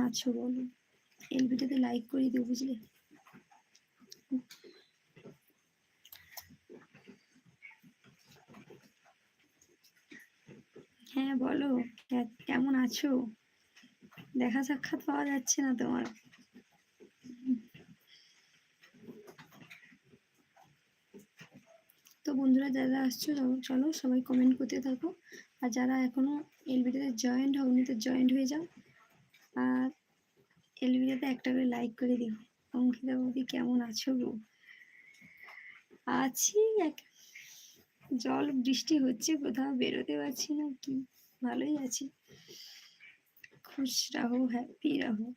আছো বলো, এই ভিডিওতে লাইক করে দিও বুঝলে। হ্যাঁ বলো, কেমন আছো? দেখা সাক্ষাৎ পাওয়া যাচ্ছে না তোমার। তো বন্ধুরা যারা আসছো চলো সবাই কমেন্ট করতে থাকো, আর যারা এখনো এলবিটাতে জয়েন্ট হওনি তো জয়েন্ট হয়ে যাও, আর এলবিটাতে একটা করে লাইক করে দিও। অঙ্কিতা বৌদি কেমন আছো গো? আছি, জল বৃষ্টি হচ্ছে, কোথাও বেরোতে পারছি না, কি ভালোই আছি। खुश रहो, हैप्पी रहो।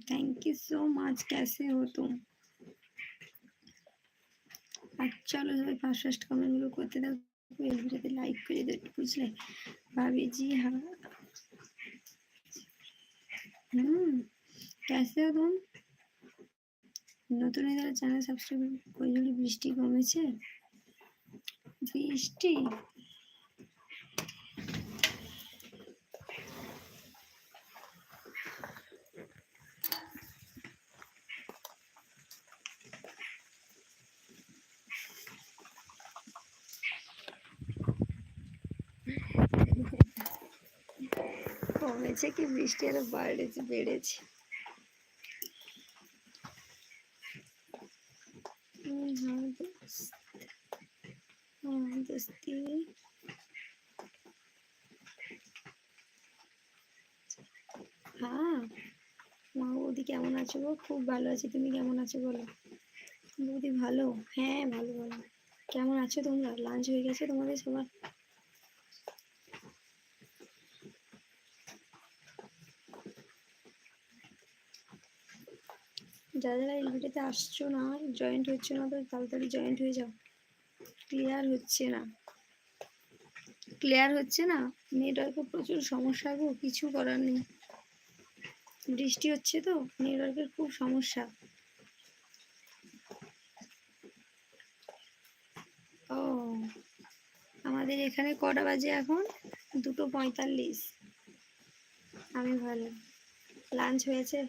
Thank you so much. कैसे हो तुम? চলো সবাই ফার্স্ট ফার্স্ট কমেন্ট গুলো করতে থাকো, এই ভিডিওতে লাইক করে দিও একটু বুঝলে। भाभी जी हाँ। कैसे हो तुम? নতুন এদের চ্যানেল সাবস্ক্রাইব করে দিলে। বৃষ্টি কমেছে? বৃষ্টি কমেছে কি বৃষ্টি আরো বেড়েছে? দোস্তি হ্যাঁ। মা বৌদি কেমন আছো গো? খুব ভালো আছি, তুমি কেমন আছো বলো? বৌদি ভালো? হ্যাঁ ভালো ভালো। কেমন আছো তোমরা? লাঞ্চ হয়ে গেছে তোমাদের সবার? যারা যারা এই ভিডিওতে আসছো না, জয়েন্ট হচ্ছে না, তো তাড়াতাড়ি জয়েন্ট হয়ে যাও। ক্লিয়ার হচ্ছে না, ক্লিয়ার হচ্ছে না, নেটওয়ার্কের প্রচুর সমস্যা গো, কিছু করার নেই। বৃষ্টি হচ্ছে তো নেটওয়ার্কের খুব সমস্যা। ও আমাদের এখানে কটা বাজে এখন? 2:45। আমি ভালো। লাঞ্চ হয়েছে?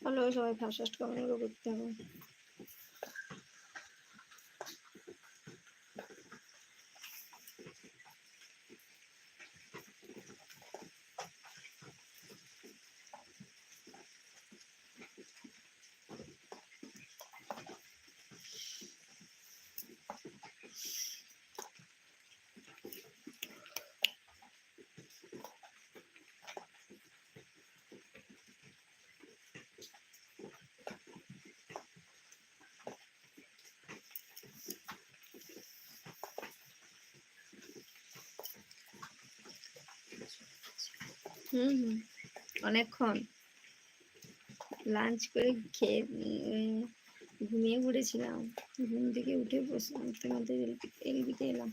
চলো সবাই ফার্স্ট ফার্স্ট কমেন্টগুলো করতে হবে। অনেকক্ষণ লাঞ্চ করে খেয়ে ঘুমিয়ে পড়েছিলাম, ঘুম থেকে উঠে বসলাম, তোমাদের এলবিতে এলাম।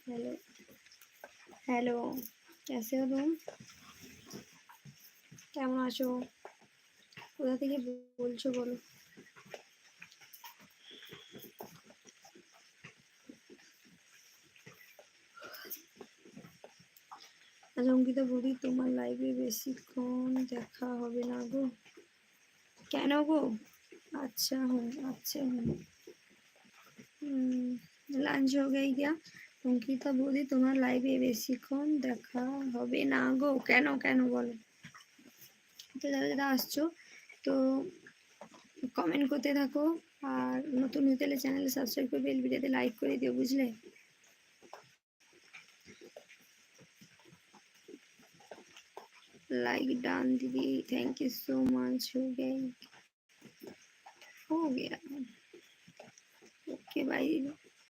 हेलो हेलो, कैसे हो तुम? কেমন আছো? কোথা থেকে বলছো বলো? অঙ্কিতা বৌদি তোমার লাইভে বেশিক্ষণ দেখা হবে না গো। কেন গো? अच्छा हूँ, अच्छे हूँ। লাঞ্চ हो गई क्या? অঙ্কিতা বৌদি তোমার লাইভে বেশিক্ষণ দেখা হবে না গো, কেন কেন বলো? তো যারা যারা আসছো তো কমেন্ট করতে থাকো, আর নতুন হতে হলে চ্যানেলে সাবস্ক্রাইব করে বেল ভিডিওতে লাইক করে দিও বুঝলে। लाइक डान दीदी, थैंक यू सो मच। हो गया ओके भाई।